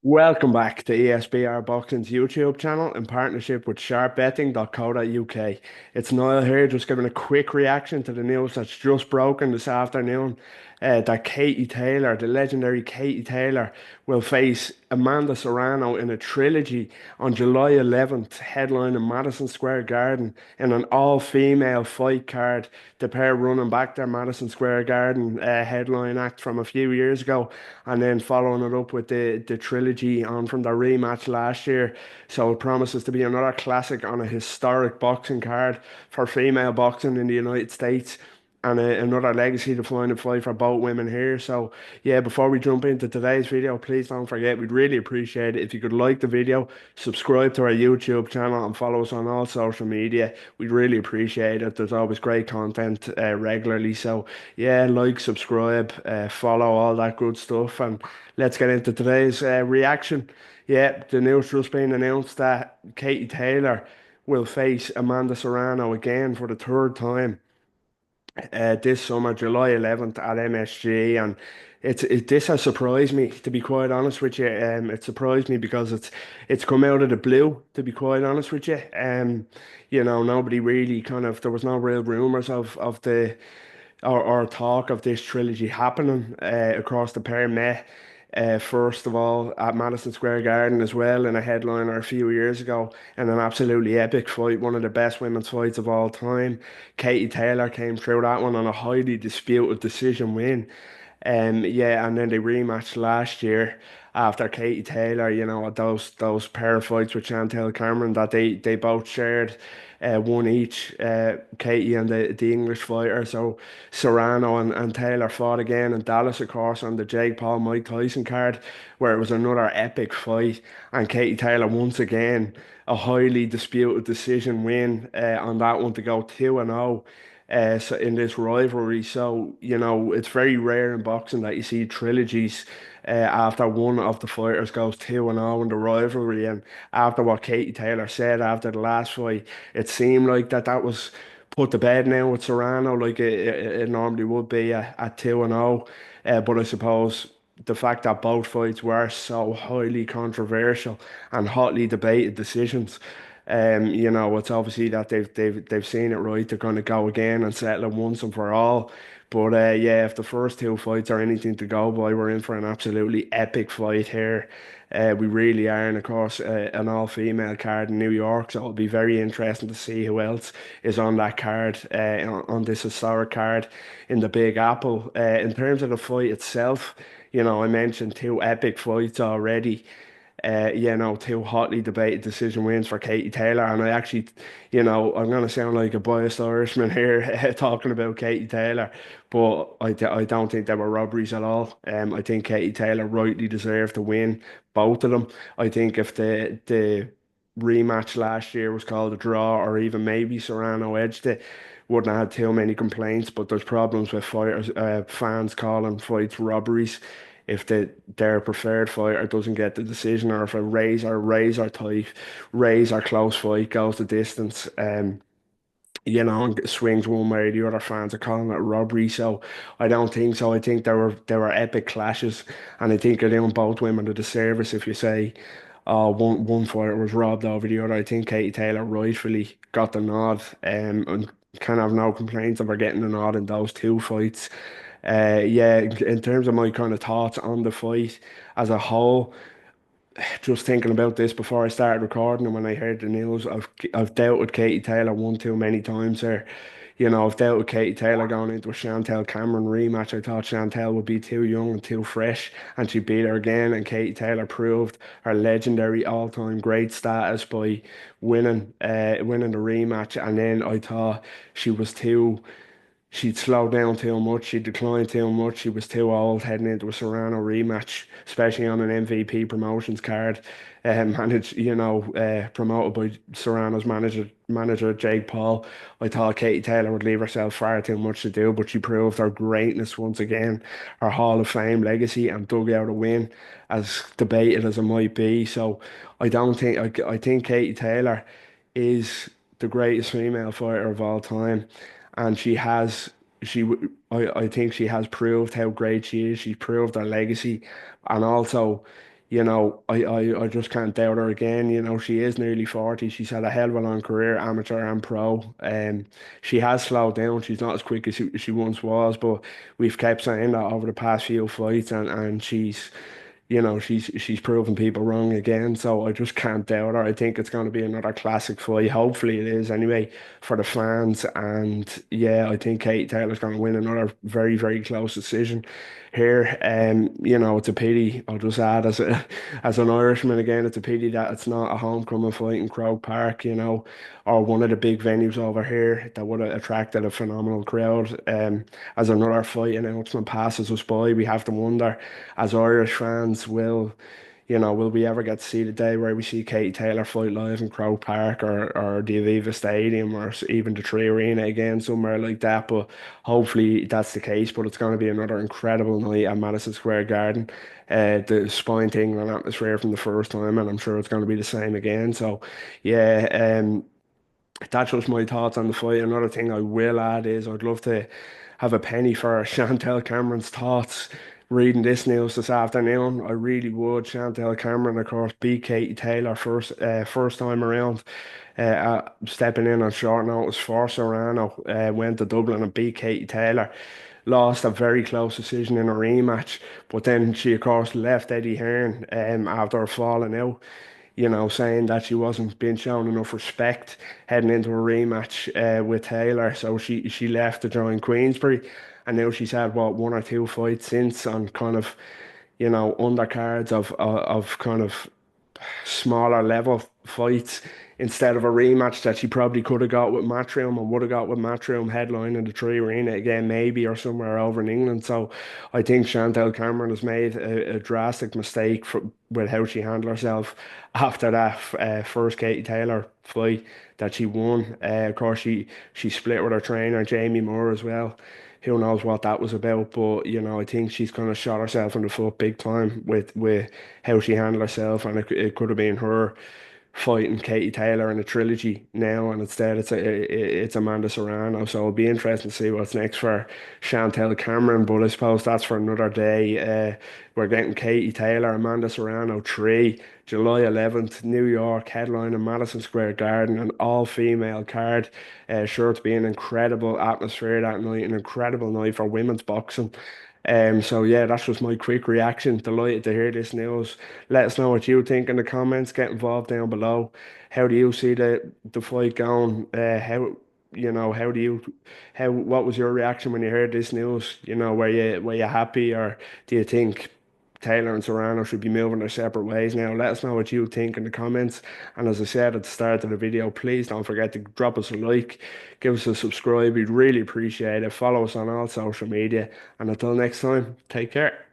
Welcome back to ESBR Boxing's YouTube channel in partnership with sharpbetting.co.uk. It's Niall here, just giving a quick reaction to the news that's just broken this afternoon. That Katie Taylor, the legendary Katie Taylor, will face Amanda Serrano in a trilogy on July 11th, headlining Madison Square Garden in an all-female fight card. The pair running back their Madison Square Garden headline act from a few years ago, and then following it up with the trilogy on from their rematch last year. So it promises to be another classic on a historic boxing card for female boxing in the United States. And another legacy defining fight for both women here. So, yeah, before we jump into today's video, please don't forget, we'd really appreciate it if you could like the video, subscribe to our YouTube channel, and follow us on all social media. We'd really appreciate it. There's always great content regularly. So, yeah, like, subscribe, follow, all that good stuff. And let's get into today's reaction. Yeah, the news just been announced that Katie Taylor will face Amanda Serrano again for the third time this summer, July 11th at MSG, and this has surprised me, to be quite honest with you. It surprised me because it's come out of the blue, to be quite honest with you. Nobody really there was no real rumors of the or talk of this trilogy happening across the pair met. First of all, at Madison Square Garden as well, in a headliner a few years ago, in an absolutely epic fight, one of the best women's fights of all time. Katie Taylor came through that one on a highly disputed decision win. Yeah, and then they rematched last year after Katie Taylor, those pair of fights with Chantel Cameron that they both shared, one each, Katie and the English fighter. So Serrano and Taylor fought again in Dallas, of course, on the Jake Paul Mike Tyson card, where it was another epic fight, and Katie Taylor once again a highly disputed decision win on that one to go 2-0 so in this rivalry. So, it's very rare in boxing that you see trilogies after one of the fighters goes 2-0 in the rivalry. And after what Katie Taylor said after the last fight, it seemed like that was put to bed now with Serrano, like it normally would be at 2-0. But I suppose the fact that both fights were so highly controversial and hotly debated decisions, it's obviously that they've seen it right. They're going to go again and settle it once and for all. But yeah, if the first two fights are anything to go by, we're in for an absolutely epic fight here. We really are, and of course, an all-female card in New York, so it'll be very interesting to see who else is on that card, on this historic card in the Big Apple. In terms of the fight itself, I mentioned two epic fights already. Two hotly debated decision wins for Katie Taylor. And I actually, I'm going to sound like a biased Irishman here talking about Katie Taylor, but I don't think they were robberies at all. I think Katie Taylor rightly deserved to win both of them. I think if the rematch last year was called a draw, or even maybe Serrano edged it, wouldn't have had too many complaints. But there's problems with fighters, fans calling fights robberies if their preferred fighter doesn't get the decision, or if a razor tight, razor close fight goes the distance, and swings one way or the other, fans are calling it a robbery. So I don't think so. I think there were epic clashes, and I think they're doing both women a disservice if you say, oh, one fighter was robbed over the other. I think Katie Taylor rightfully got the nod, and kind of have no complaints of her getting the nod in those two fights. Yeah, in terms of my kind of thoughts on the fight as a whole, just thinking about this before I started recording and when I heard the news, I've dealt with Katie Taylor one too many times there. I've dealt with Katie Taylor going into a Chantel Cameron rematch. I thought Chantel would be too young and too fresh, and she beat her again. And Katie Taylor proved her legendary all-time great status by winning the rematch. And then I thought she was too. She'd slowed down too much. She declined too much. She was too old heading into a Serrano rematch, especially on an MVP promotions card, promoted by Serrano's manager Jake Paul. I thought Katie Taylor would leave herself far too much to do, but she proved her greatness once again, her Hall of Fame legacy, and dug out a win, as debated as it might be. So I don't think I think Katie Taylor is the greatest female fighter of all time, and I think she has proved how great she is. She's proved her legacy, and also, I just can't doubt her again. She is nearly 40. She's had a hell of a long career, amateur and pro. She has slowed down. She's not as quick as she once was, but we've kept saying that over the past few fights, and she's proven people wrong again. So I just can't doubt her. I think it's going to be another classic fight. Hopefully it is anyway for the fans. And yeah, I think Katie Taylor's going to win another very, very close decision here. It's a pity. I'll just add as an Irishman again, it's a pity that it's not a homecoming fight in Croke Park, or one of the big venues over here that would have attracted a phenomenal crowd. As another fight announcement passes us by, we have to wonder, as Irish fans, will we ever get to see the day where we see Katie Taylor fight live in Croke Park, or the Aviva Stadium, or even the Tree Arena again, somewhere like that? But hopefully that's the case. But it's going to be another incredible night at Madison Square Garden. The spine tingling atmosphere from the first time, and I'm sure it's going to be the same again. So, yeah, that's just my thoughts on the fight. Another thing I will add is I'd love to have a penny for Chantel Cameron's thoughts reading this news this afternoon. I really would. Chantel Cameron, of course, beat Katie Taylor first time around, stepping in on short notice for Serrano. Went to Dublin and beat Katie Taylor. Lost a very close decision in a rematch, but then she, of course, left Eddie Hearn after falling out, saying that she wasn't being shown enough respect heading into a rematch with Taylor. So she left to join Queensbury, and now she's had one or two fights since on kind of, undercards of kind of smaller level fights instead of a rematch that she probably could have got with Matchroom, and would have got with Matchroom headlining the Tree Arena again, maybe, or somewhere over in England. So I think Chantel Cameron has made a drastic mistake with how she handled herself after that first Katie Taylor fight that she won. Of course, she split with her trainer, Jamie Moore, as well. Who knows what that was about? But I think she's kind of shot herself in the foot big time with how she handled herself, and it could have been her fighting Katie Taylor in a trilogy now, and instead it's Amanda Serrano. So it'll be interesting to see what's next for Chantel Cameron. But I suppose that's for another day. We're getting Katie Taylor, Amanda Serrano 3, July 11th, New York, headline in Madison Square Garden, an all-female card. Sure to be an incredible atmosphere that night, an incredible night for women's boxing. So yeah, that's just my quick reaction. Delighted to hear this news. Let us know what you think in the comments. Get involved down below. How do you see the fight going? How do you how what was your reaction when you heard this news? Were you happy, or do you think Taylor and Serrano should be moving their separate ways now? Let us know what you think in the comments. And as I said at the start of the video, please don't forget to drop us a like, give us a subscribe. We'd really appreciate it. Follow us on all social media. And until next time, take care.